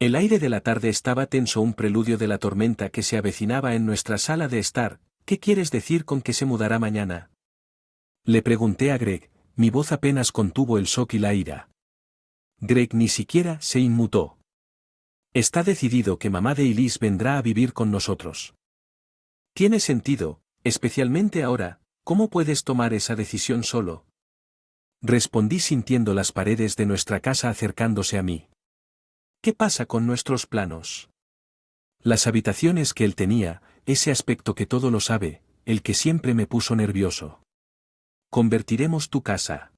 El aire de la tarde estaba tenso, un preludio de la tormenta que se avecinaba en nuestra sala de estar. ¿Qué quieres decir con que se mudará mañana? Le pregunté a Greg, mi voz apenas contuvo el shock y la ira. Greg ni siquiera se inmutó. Está decidido que mamá de Elise vendrá a vivir con nosotros. Tiene sentido, especialmente ahora. ¿Cómo puedes tomar esa decisión solo? Respondí sintiendo las paredes de nuestra casa acercándose a mí. ¿Qué pasa con nuestros planos? Las habitaciones que él tenía, ese aspecto que todo lo sabe, el que siempre me puso nervioso. Convertiremos tu casa.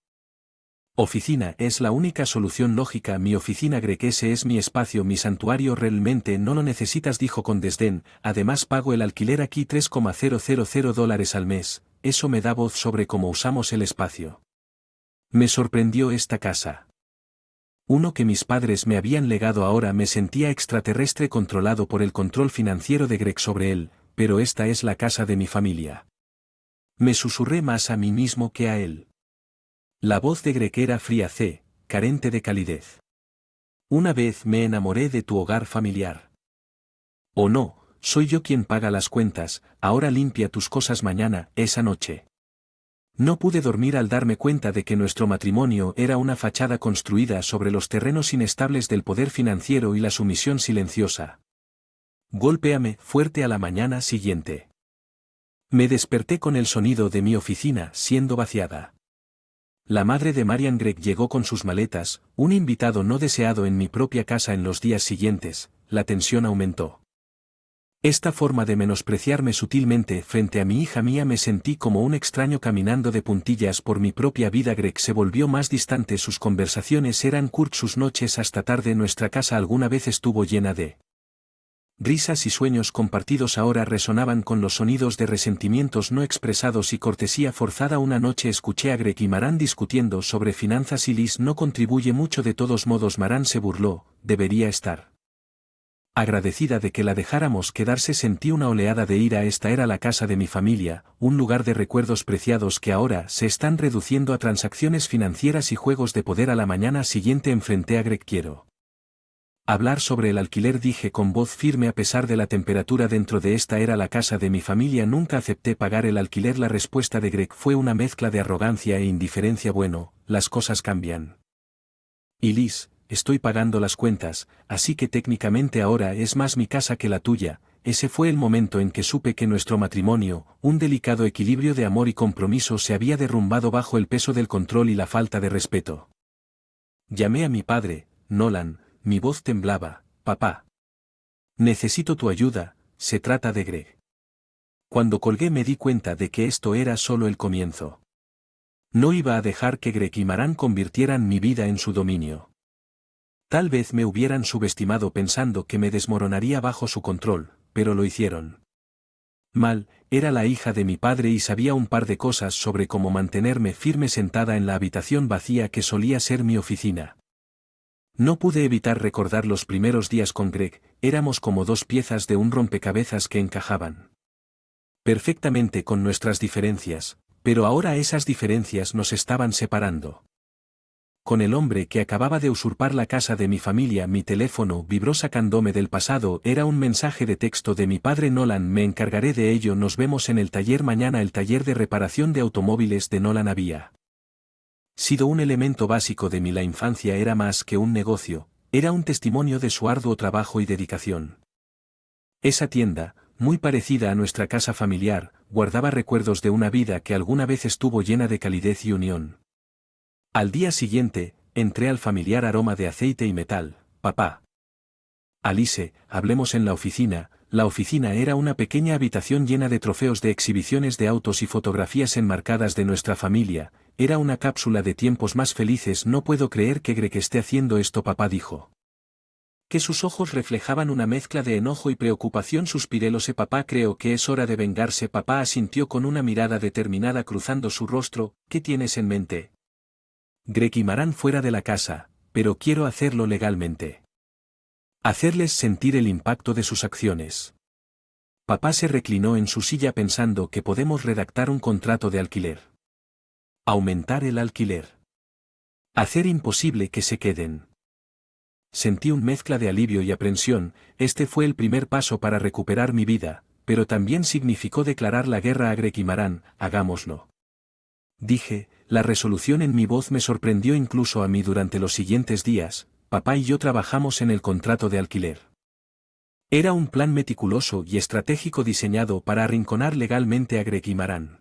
Oficina es la única solución lógica. Mi oficina, Greg, ese es mi espacio, mi santuario. Realmente no lo necesitas, dijo con desdén. Además pago el alquiler aquí $3,000 al mes. Eso me da voz sobre cómo usamos el espacio. Me sorprendió esta casa. Uno que mis padres me habían legado. Ahora me sentía extraterrestre controlado por el control financiero de Greg sobre él, pero esta es la casa de mi familia. Me susurré más a mí mismo que a él. La voz de Greg era fría, carente de calidez. Una vez me enamoré de tu hogar familiar. ¿O no? Soy yo quien paga las cuentas. Ahora limpia tus cosas mañana. Esa noche no pude dormir al darme cuenta de que nuestro matrimonio era una fachada construida sobre los terrenos inestables del poder financiero y la sumisión silenciosa. Golpéame fuerte a la mañana siguiente. Me desperté con el sonido de mi oficina siendo vaciada. La madre de Marian Gregg llegó con sus maletas, un invitado no deseado en mi propia casa. En los días siguientes, la tensión aumentó. Esta forma de menospreciarme sutilmente frente a mi hija mía, me sentí como un extraño caminando de puntillas por mi propia vida. Greg se volvió más distante, sus conversaciones eran curtas, sus noches hasta tarde. Nuestra casa alguna vez estuvo llena de risas y sueños compartidos, ahora resonaban con los sonidos de resentimientos no expresados y cortesía forzada. Una noche escuché a Greg y Maran discutiendo sobre finanzas y Liz no contribuye mucho. De todos modos, Maran se burló, debería estar agradecida de que la dejáramos quedarse. Sentí una oleada de ira. Esta era la casa de mi familia, un lugar de recuerdos preciados que ahora se están reduciendo a transacciones financieras y juegos de poder. A la mañana siguiente enfrenté a Greg. Quiero hablar sobre el alquiler, dije con voz firme a pesar de la temperatura dentro de esta era la casa de mi familia. Nunca acepté pagar el alquiler. La respuesta de Greg fue una mezcla de arrogancia e indiferencia. Bueno, las cosas cambian. Y Liz, estoy pagando las cuentas, así que técnicamente ahora es más mi casa que la tuya. Ese fue el momento en que supe que nuestro matrimonio, un delicado equilibrio de amor y compromiso, se había derrumbado bajo el peso del control y la falta de respeto. Llamé a mi padre, Nolan. Mi voz temblaba. Papá. Necesito tu ayuda, se trata de Greg. Cuando colgué me di cuenta de que esto era solo el comienzo. No iba a dejar que Greg y Maran convirtieran mi vida en su dominio. Tal vez me hubieran subestimado pensando que me desmoronaría bajo su control, pero lo hicieron. Mal, era la hija de mi padre y sabía un par de cosas sobre cómo mantenerme firme sentada en la habitación vacía que solía ser mi oficina. No pude evitar recordar los primeros días con Greg. Éramos como dos piezas de un rompecabezas que encajaban perfectamente con nuestras diferencias, pero ahora esas diferencias nos estaban separando. Con el hombre que acababa de usurpar la casa de mi familia, mi teléfono vibró sacándome del pasado. Era un mensaje de texto de mi padre. Nolan, me encargaré de ello. Nos vemos en el taller mañana. El taller de reparación de automóviles de Nolan había sido un elemento básico de la infancia. Era más que un negocio, era un testimonio de su arduo trabajo y dedicación. Esa tienda, muy parecida a nuestra casa familiar, guardaba recuerdos de una vida que alguna vez estuvo llena de calidez y unión. Al día siguiente, entré al familiar aroma de aceite y metal. Papá. Alice, hablemos en la oficina. La oficina era una pequeña habitación llena de trofeos de exhibiciones de autos y fotografías enmarcadas de nuestra familia. Era una cápsula de tiempos más felices. No puedo creer que Greg esté haciendo esto, papá, dijo. Que sus ojos reflejaban una mezcla de enojo y preocupación. Suspiré. Lo sé, papá, creo que es hora de vengarse. Papá asintió con una mirada determinada cruzando su rostro. ¿Qué tienes en mente? Greg y Maran fuera de la casa, pero quiero hacerlo legalmente. Hacerles sentir el impacto de sus acciones. Papá se reclinó en su silla pensando que podemos redactar un contrato de alquiler. Aumentar el alquiler. Hacer imposible que se queden. sentí un mezcla de alivio y aprensión. Este fue el primer paso para recuperar mi vida, pero también significó declarar la guerra a Greg y Maran. Hagámoslo. Dije, la resolución en mi voz me sorprendió incluso a mí. Durante los siguientes días, papá y yo trabajamos en el contrato de alquiler. Era un plan meticuloso y estratégico diseñado para arrinconar legalmente a Greg y Maran.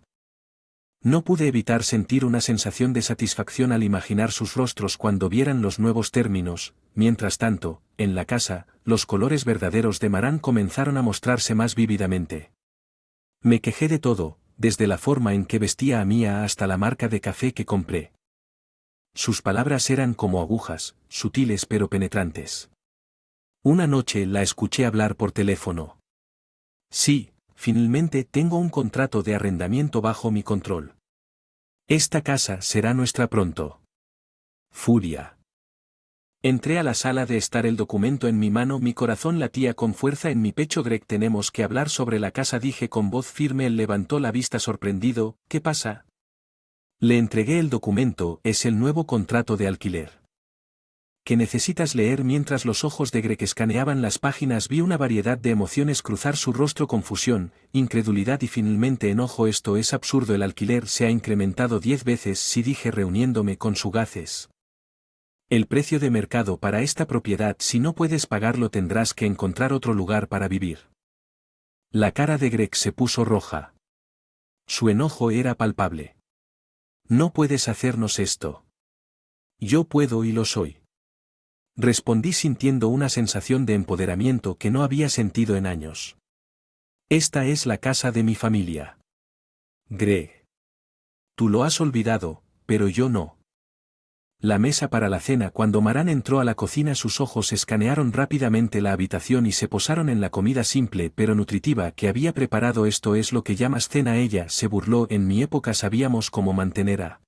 No pude evitar sentir una sensación de satisfacción al imaginar sus rostros cuando vieran los nuevos términos. Mientras tanto, en la casa, los colores verdaderos de Maran comenzaron a mostrarse más vívidamente. Me quejé de todo, desde la forma en que vestía a Mia hasta la marca de café que compré. Sus palabras eran como agujas, sutiles pero penetrantes. Una noche la escuché hablar por teléfono. Sí, finalmente tengo un contrato de arrendamiento bajo mi control. Esta casa será nuestra pronto. Furia. Entré a la sala de estar, el documento en mi mano, mi corazón latía con fuerza en mi pecho. Greg, tenemos que hablar sobre la casa, dije con voz firme. Él levantó la vista sorprendido. ¿Qué pasa? Le entregué el documento. Es el nuevo contrato de alquiler. ¿Qué necesitas leer? Mientras los ojos de Greg escaneaban las páginas, vi una variedad de emociones cruzar su rostro: confusión, incredulidad y finalmente enojo. Esto es absurdo. El alquiler se ha incrementado 10 veces, sí, dije reuniéndome con Sugaces. El precio de mercado para esta propiedad. Si no puedes pagarlo tendrás que encontrar otro lugar para vivir. La cara de Greg se puso roja. Su enojo era palpable. No puedes hacernos esto. Yo puedo y lo soy. Respondí sintiendo una sensación de empoderamiento que no había sentido en años. Esta es la casa de mi familia. Greg. Tú lo has olvidado, pero yo no. La mesa para la cena. Cuando Maran entró a la cocina, sus ojos escanearon rápidamente la habitación y se posaron en la comida simple pero nutritiva que había preparado. ¿Esto es lo que llamas cena? Ella se burló. En mi época sabíamos cómo mantener a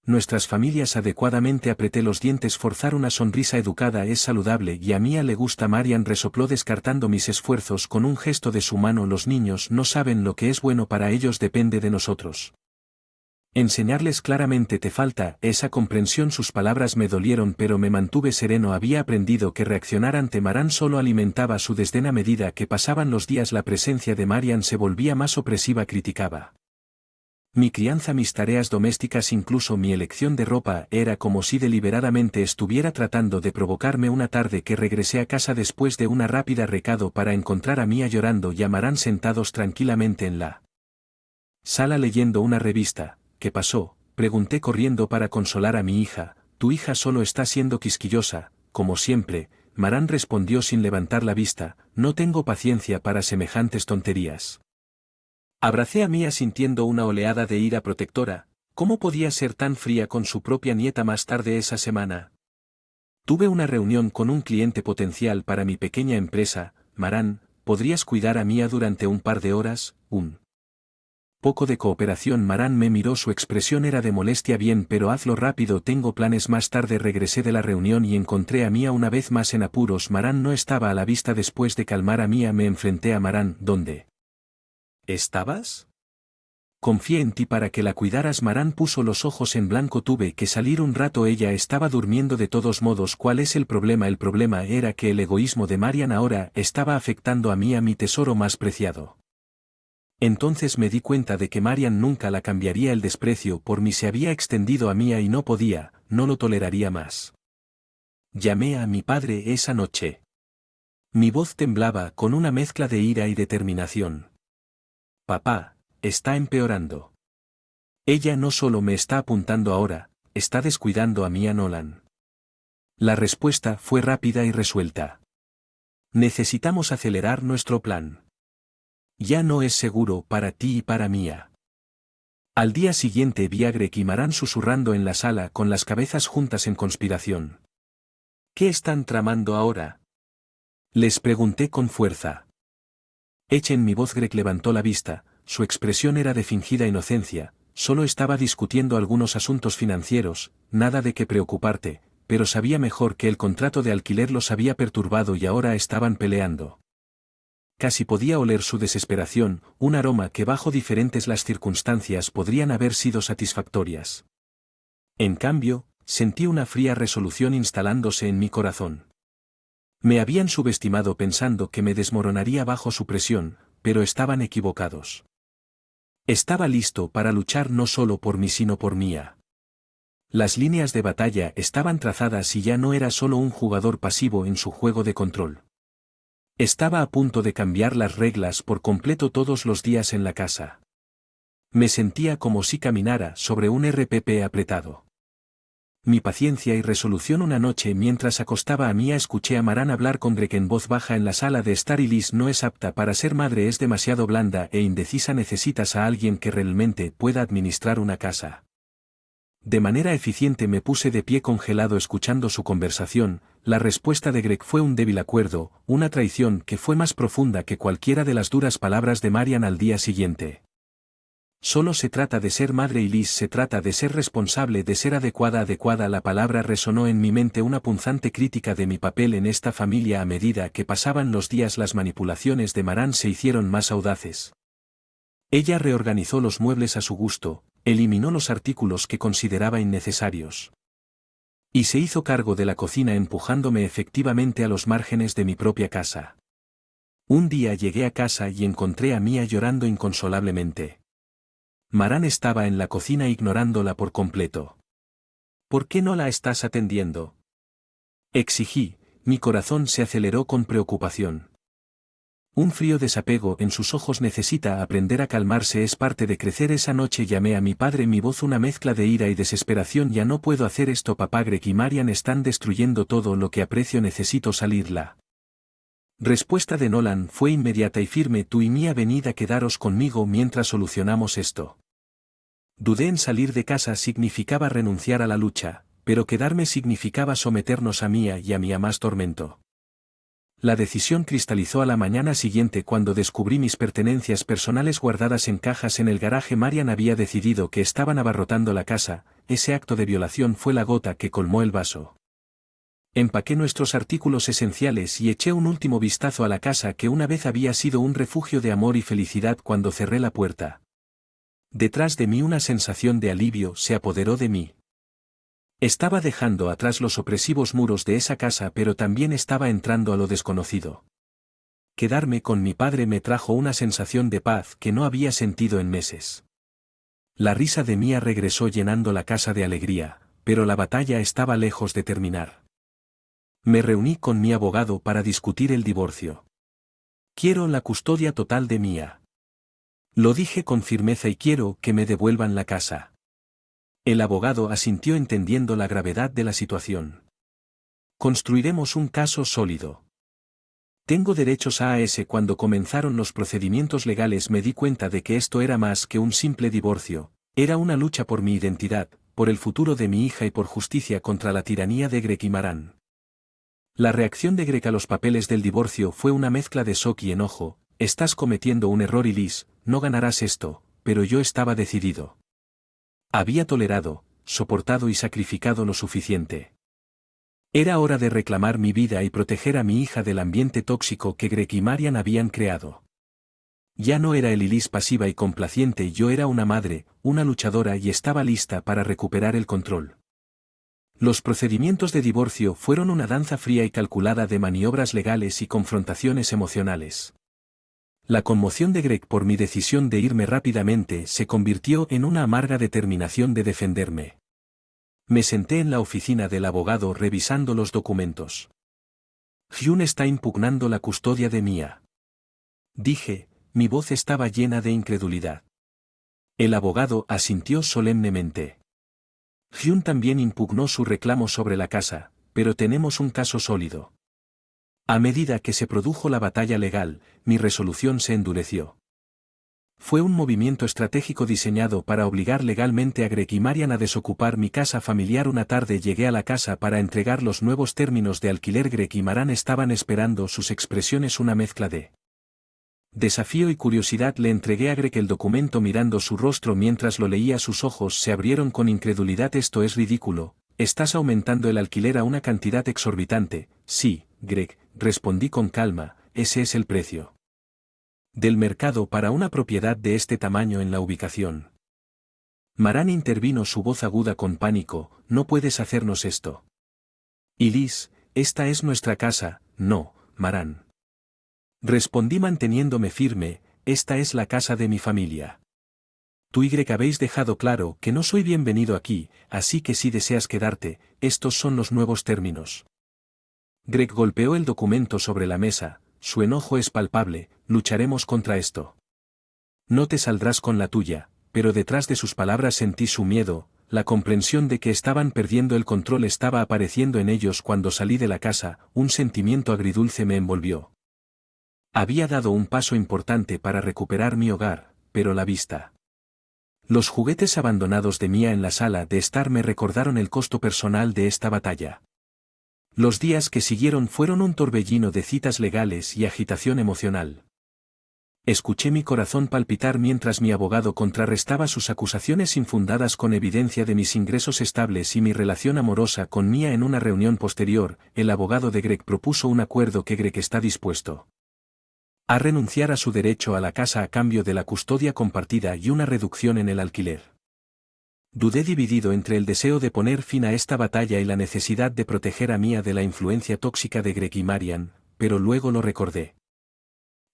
nuestras familias adecuadamente. Apreté los dientes. Forzar una sonrisa educada es saludable y a Mia le gusta. Marian resopló descartando mis esfuerzos con un gesto de su mano. Los niños no saben lo que es bueno para ellos, depende de nosotros enseñarles claramente. Te falta esa comprensión. Sus palabras me dolieron pero me mantuve sereno. Había aprendido que reaccionar ante Maran solo alimentaba su desdén. A medida que pasaban los días la presencia de Marian se volvía más opresiva. Criticaba mi crianza, mis tareas domésticas, incluso mi elección de ropa. Era como si deliberadamente estuviera tratando de provocarme. Una tarde que regresé a casa después de una rápida recado para encontrar a Mia llorando y a Maran sentados tranquilamente en la sala leyendo una revista. ¿Qué pasó?, pregunté corriendo para consolar a mi hija. Tu hija solo está siendo quisquillosa, como siempre, Maran respondió sin levantar la vista. No tengo paciencia para semejantes tonterías. Abracé a Mia sintiendo una oleada de ira protectora. ¿Cómo podía ser tan fría con su propia nieta? Más tarde esa semana tuve una reunión con un cliente potencial para mi pequeña empresa. Maran, ¿podrías cuidar a Mia durante un par de horas? Un poco de cooperación. Maran me miró, su expresión era de molestia. Bien, pero hazlo rápido, tengo planes. Más tarde regresé de la reunión y encontré a Mia una vez más en apuros. Maran no estaba a la vista. Después de calmar a Mia me enfrenté a Maran. ¿Dónde estabas? Confié en ti para que la cuidaras. Maran puso los ojos en blanco. Tuve que salir un rato. Ella estaba durmiendo de todos modos. ¿Cuál es el problema? El problema era que el egoísmo de Marian ahora estaba afectando a Mia, mi tesoro más preciado. Entonces me di cuenta de que Marian nunca la cambiaría. El desprecio por mí se había extendido a Mia y no podía, no lo toleraría más. Llamé a mi padre esa noche. Mi voz temblaba con una mezcla de ira y determinación. Papá, está empeorando. Ella no solo me está apuntando ahora, está descuidando a Mia Nolan. La respuesta fue rápida y resuelta. Necesitamos acelerar nuestro plan. Ya no es seguro para ti y para Mia. Al día siguiente vi a Greg y Maran susurrando en la sala con las cabezas juntas en conspiración. ¿Qué están tramando ahora?, les pregunté con fuerza. Echen mi voz. Greg levantó la vista, su expresión era de fingida inocencia. Solo estaba discutiendo algunos asuntos financieros, nada de qué preocuparte, pero sabía mejor que el contrato de alquiler los había perturbado y ahora estaban peleando. Casi podía oler su desesperación, un aroma que bajo diferentes las circunstancias podrían haber sido satisfactorias. En cambio, sentí una fría resolución instalándose en mi corazón. Me habían subestimado pensando que me desmoronaría bajo su presión, pero estaban equivocados. Estaba listo para luchar no solo por mí sino por Mia. Las líneas de batalla estaban trazadas y ya no era solo un jugador pasivo en su juego de control. Estaba a punto de cambiar las reglas por completo todos los días en la casa. Me sentía como si caminara sobre un RPP apretado. Mi paciencia y resolución. Una noche mientras acostaba a Mia escuché a Maran hablar con Greg en voz baja en la sala de estar. Liz no es apta para ser madre, es demasiado blanda e indecisa, necesitas a alguien que realmente pueda administrar una casa. De manera eficiente me puse de pie congelado escuchando su conversación. La respuesta de Greg fue un débil acuerdo, una traición que fue más profunda que cualquiera de las duras palabras de Marian al día siguiente. Solo se trata de ser madre y Liz se trata de ser responsable, de ser adecuada. La palabra resonó en mi mente, una punzante crítica de mi papel en esta familia. A medida que pasaban los días las manipulaciones de Maran se hicieron más audaces. Ella reorganizó los muebles a su gusto, eliminó los artículos que consideraba innecesarios. Y se hizo cargo de la cocina, empujándome efectivamente a los márgenes de mi propia casa. Un día llegué a casa y encontré a Mia llorando inconsolablemente. Maran estaba en la cocina ignorándola por completo. ¿Por qué no la estás atendiendo?, exigí. Mi corazón se aceleró con preocupación. Un frío desapego en sus ojos. Necesita aprender a calmarse, es parte de crecer. Esa noche llamé a mi padre, mi voz una mezcla de ira y desesperación. Ya no puedo hacer esto, papá. Greg y Marian están destruyendo todo lo que aprecio, necesito salir. La respuesta de Nolan fue inmediata y firme: tú y Mia venid a quedaros conmigo mientras solucionamos esto. Dudé en salir de casa, significaba renunciar a la lucha, pero quedarme significaba someternos a Mia y a mi más tormento. La decisión cristalizó a la mañana siguiente cuando descubrí mis pertenencias personales guardadas en cajas en el garaje. Marian había decidido que estaban abarrotando la casa. Ese acto de violación fue la gota que colmó el vaso. Empaqué nuestros artículos esenciales y eché un último vistazo a la casa que una vez había sido un refugio de amor y felicidad. Cuando cerré la puerta, detrás de mí una sensación de alivio se apoderó de mí. Estaba dejando atrás los opresivos muros de esa casa, pero también estaba entrando a lo desconocido. Quedarme con mi padre me trajo una sensación de paz que no había sentido en meses. La risa de Mia regresó llenando la casa de alegría, pero la batalla estaba lejos de terminar. Me reuní con mi abogado para discutir el divorcio. Quiero la custodia total de Mia. Lo dije con firmeza, y quiero que me devuelvan la casa. El abogado asintió, entendiendo la gravedad de la situación. Construiremos un caso sólido. Tengo derechos a AS. Cuando comenzaron los procedimientos legales me di cuenta de que esto era más que un simple divorcio, era una lucha por mi identidad, por el futuro de mi hija y por justicia contra la tiranía de Greg y Maran. La reacción de Greg a los papeles del divorcio fue una mezcla de shock y enojo. Estás cometiendo un error, y Liz, no ganarás esto, pero yo estaba decidido. Había tolerado, soportado y sacrificado lo suficiente. Era hora de reclamar mi vida y proteger a mi hija del ambiente tóxico que Greg y Marian habían creado. Ya no era el Liz pasiva y complaciente, yo era una madre, una luchadora, y estaba lista para recuperar el control. Los procedimientos de divorcio fueron una danza fría y calculada de maniobras legales y confrontaciones emocionales. La conmoción de Greg por mi decisión de irme rápidamente se convirtió en una amarga determinación de defenderme. Me senté en la oficina del abogado revisando los documentos. Hyun está impugnando la custodia de Mia. Dije, mi voz estaba llena de incredulidad. El abogado asintió solemnemente. Hyun también impugnó su reclamo sobre la casa, pero tenemos un caso sólido. A medida que se produjo la batalla legal, mi resolución se endureció. Fue un movimiento estratégico diseñado para obligar legalmente a Greg y Marian a desocupar mi casa familiar. Una tarde llegué a la casa para entregar los nuevos términos de alquiler. Greg y Maran estaban esperando, sus expresiones una mezcla de desafío y curiosidad. Le entregué a Greg el documento, mirando su rostro mientras lo leía. Sus ojos se abrieron con incredulidad. Esto es ridículo, estás aumentando el alquiler a una cantidad exorbitante. Sí, Greg, respondí con calma, ese es el precio del mercado para una propiedad de este tamaño en la ubicación. Maran intervino, su voz aguda con pánico, no puedes hacernos esto. Y Liz, esta es nuestra casa, no, Marán. Respondí manteniéndome firme, esta es la casa de mi familia. Tú y habéis dejado claro que no soy bienvenido aquí, así que si deseas quedarte, estos son los nuevos términos. Greg golpeó el documento sobre la mesa, su enojo es palpable, lucharemos contra esto. No te saldrás con la tuya, pero detrás de sus palabras sentí su miedo, la comprensión de que estaban perdiendo el control estaba apareciendo en ellos cuando salí de la casa, un sentimiento agridulce me envolvió. Había dado un paso importante para recuperar mi hogar, pero la vista. Los juguetes abandonados de Mia en la sala de estar me recordaron el costo personal de esta batalla. Los días que siguieron fueron un torbellino de citas legales y agitación emocional. Escuché mi corazón palpitar mientras mi abogado contrarrestaba sus acusaciones infundadas con evidencia de mis ingresos estables y mi relación amorosa con Mia en una reunión posterior. El abogado de Greg propuso un acuerdo que Greg está dispuesto a renunciar a su derecho a la casa a cambio de la custodia compartida y una reducción en el alquiler. Dudé dividido entre el deseo de poner fin a esta batalla y la necesidad de proteger a Mia de la influencia tóxica de Greg y Marian, pero luego lo recordé.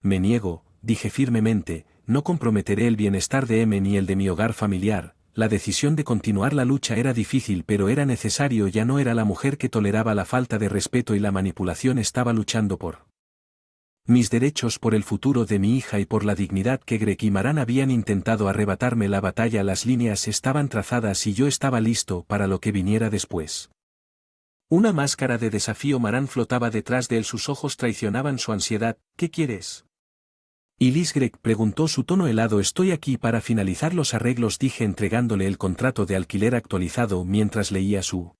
Me niego, dije firmemente, no comprometeré el bienestar de M ni el de mi hogar familiar. La decisión de continuar la lucha era difícil pero era necesario, ya no era la mujer que toleraba la falta de respeto y la manipulación, estaba luchando por mis derechos, por el futuro de mi hija y por la dignidad que Greg y Marán habían intentado arrebatarme. La batalla, las líneas estaban trazadas y yo estaba listo para lo que viniera después. Una máscara de desafío Marán flotaba detrás de él, sus ojos traicionaban su ansiedad. ¿Qué quieres? ¿Y Liz? Greg preguntó, su tono helado. Estoy aquí para finalizar los arreglos, dije entregándole el contrato de alquiler actualizado mientras leía su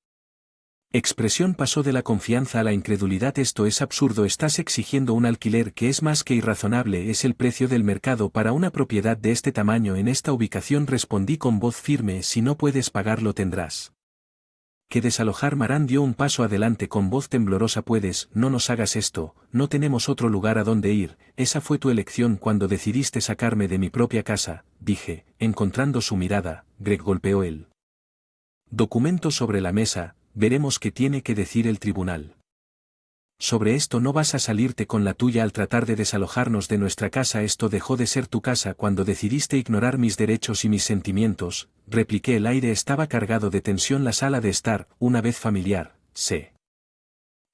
expresión pasó de la confianza a la incredulidad. Esto es absurdo, estás exigiendo un alquiler que es más que irrazonable, es el precio del mercado para una propiedad de este tamaño en esta ubicación, respondí con voz firme. Si no puedes pagarlo tendrás que desalojar. Marán dio un paso adelante con voz temblorosa. No nos hagas esto, no tenemos otro lugar a donde ir, esa fue tu elección cuando decidiste sacarme de mi propia casa, dije, encontrando su mirada. Greg golpeó el documento sobre la mesa. Veremos qué tiene que decir el tribunal. Sobre esto no vas a salirte con la tuya al tratar de desalojarnos de nuestra casa. Esto dejó de ser tu casa cuando decidiste ignorar mis derechos y mis sentimientos, repliqué. El aire estaba cargado de tensión, la sala de estar, una vez familiar, se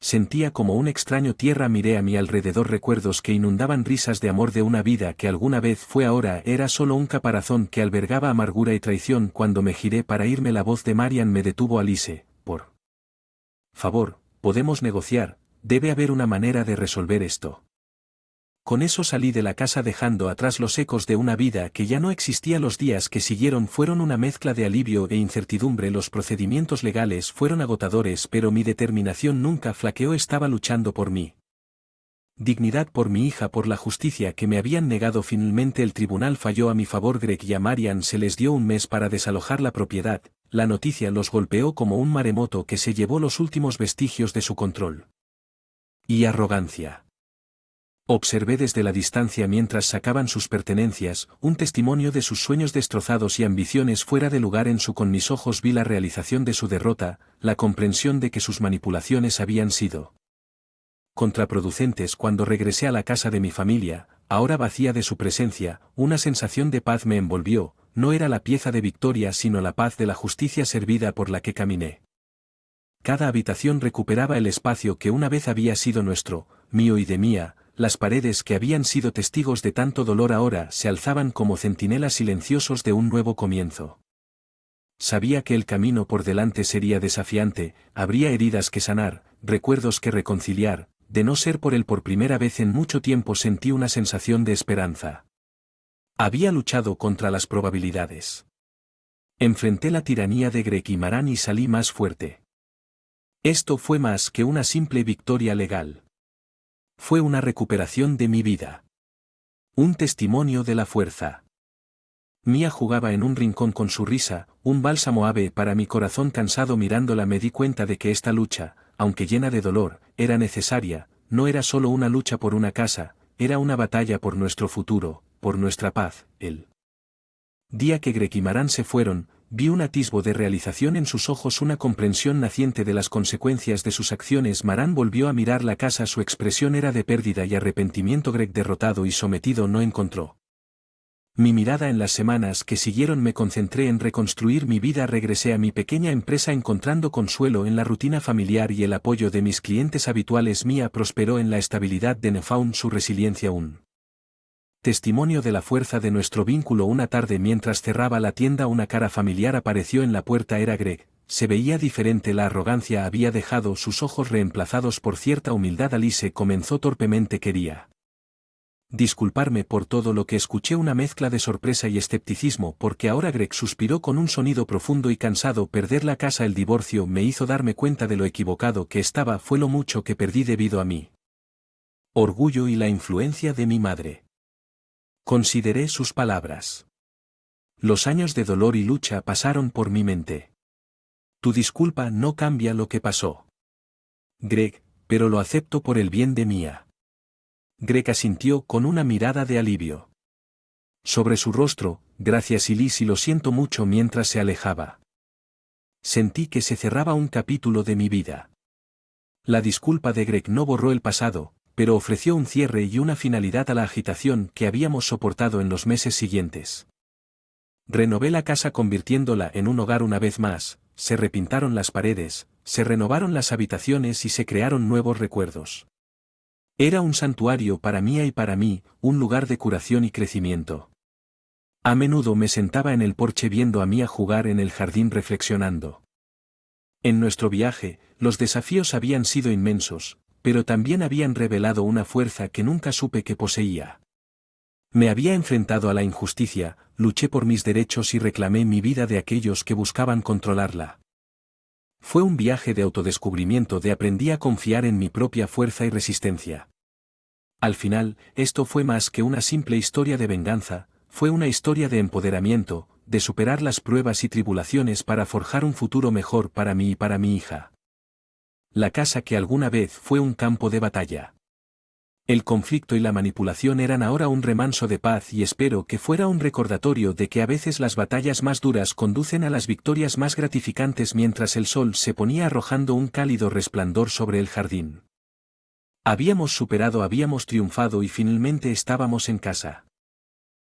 sentía como un extraño tierra. Miré a mi alrededor, recuerdos que inundaban, risas de amor de una vida que alguna vez fue, ahora era solo un caparazón que albergaba amargura y traición. Cuando me giré para irme, la voz de Marian me detuvo. Alice, por favor, podemos negociar, debe haber una manera de resolver esto. Con eso salí de la casa dejando atrás los ecos de una vida que ya no existía. Los días que siguieron fueron una mezcla de alivio e incertidumbre. Los procedimientos legales fueron agotadores pero mi determinación nunca flaqueó. Estaba luchando por mí dignidad, por mi hija, por la justicia que me habían negado. Finalmente el tribunal falló a mi favor. Greg y a Marian se les dio un mes para desalojar la propiedad. La noticia los golpeó como un maremoto que se llevó los últimos vestigios de su control y arrogancia. Observé desde la distancia mientras sacaban sus pertenencias, un testimonio de sus sueños destrozados y ambiciones fuera de lugar. Con mis ojos vi la realización de su derrota, la comprensión de que sus manipulaciones habían sido contraproducentes. Cuando regresé a la casa de mi familia, ahora vacía de su presencia, una sensación de paz me envolvió. No era la pieza de victoria sino la paz de la justicia servida por la que caminé. Cada habitación recuperaba el espacio que una vez había sido nuestro, mío y de Mia. Las paredes que habían sido testigos de tanto dolor ahora se alzaban como centinelas silenciosos de un nuevo comienzo. Sabía que el camino por delante sería desafiante, habría heridas que sanar, recuerdos que reconciliar. De no ser por él, por primera vez en mucho tiempo sentí una sensación de esperanza. Había luchado contra las probabilidades. Enfrenté la tiranía de Greg y Marán y salí más fuerte. Esto fue más que una simple victoria legal. Fue una recuperación de mi vida. Un testimonio de la fuerza. Mia jugaba en un rincón con su risa, un bálsamo ave para mi corazón cansado. Mirándola me di cuenta de que esta lucha, aunque llena de dolor, era necesaria. No era solo una lucha por una casa, era una batalla por nuestro futuro, por nuestra paz. El día que Greg y Marán se fueron, vi un atisbo de realización en sus ojos, una comprensión naciente de las consecuencias de sus acciones. Maran volvió a mirar la casa, su expresión era de pérdida y arrepentimiento. Greg, derrotado y sometido, no encontró mi mirada. En las semanas que siguieron me concentré en reconstruir mi vida. Regresé a mi pequeña empresa encontrando consuelo en la rutina familiar y el apoyo de mis clientes habituales. Mia prosperó en la estabilidad de Newfound, su resiliencia un testimonio de la fuerza de nuestro vínculo. Una tarde mientras cerraba la tienda una cara familiar apareció en la puerta. Era Greg. Se veía diferente, la arrogancia había dejado sus ojos reemplazados por cierta humildad. Alice comenzó torpemente. Quería disculparme por todo lo que escuché, una mezcla de sorpresa y escepticismo, porque ahora. Greg suspiró con un sonido profundo y cansado. Perder la casa, el divorcio, me hizo darme cuenta de lo equivocado que estaba. Fue lo mucho que perdí debido a mi orgullo y la influencia de mi madre. Consideré sus palabras. Los años de dolor y lucha pasaron por mi mente. Tu disculpa no cambia lo que pasó, Greg, pero lo acepto por el bien de Mia. Greg asintió con una mirada de alivio sobre su rostro. Gracias, Liz, y lo siento mucho. Mientras se alejaba, sentí que se cerraba un capítulo de mi vida. La disculpa de Greg no borró el pasado, pero ofreció un cierre y una finalidad a la agitación que habíamos soportado en los meses siguientes. Renové la casa convirtiéndola en un hogar una vez más. Se repintaron las paredes, se renovaron las habitaciones y se crearon nuevos recuerdos. Era un santuario para Mia y para mí, un lugar de curación y crecimiento. A menudo me sentaba en el porche viendo a Mia jugar en el jardín, reflexionando. En nuestro viaje, los desafíos habían sido inmensos, pero también habían revelado una fuerza que nunca supe que poseía. Me había enfrentado a la injusticia, luché por mis derechos y reclamé mi vida de aquellos que buscaban controlarla. Fue un viaje de autodescubrimiento, aprendí a confiar en mi propia fuerza y resistencia. Al final, esto fue más que una simple historia de venganza, fue una historia de empoderamiento, de superar las pruebas y tribulaciones para forjar un futuro mejor para mí y para mi hija. La casa que alguna vez fue un campo de batalla. El conflicto y la manipulación eran ahora un remanso de paz, y espero que fuera un recordatorio de que a veces las batallas más duras conducen a las victorias más gratificantes. Mientras el sol se ponía arrojando un cálido resplandor sobre el jardín. Habíamos superado, habíamos triunfado y finalmente estábamos en casa.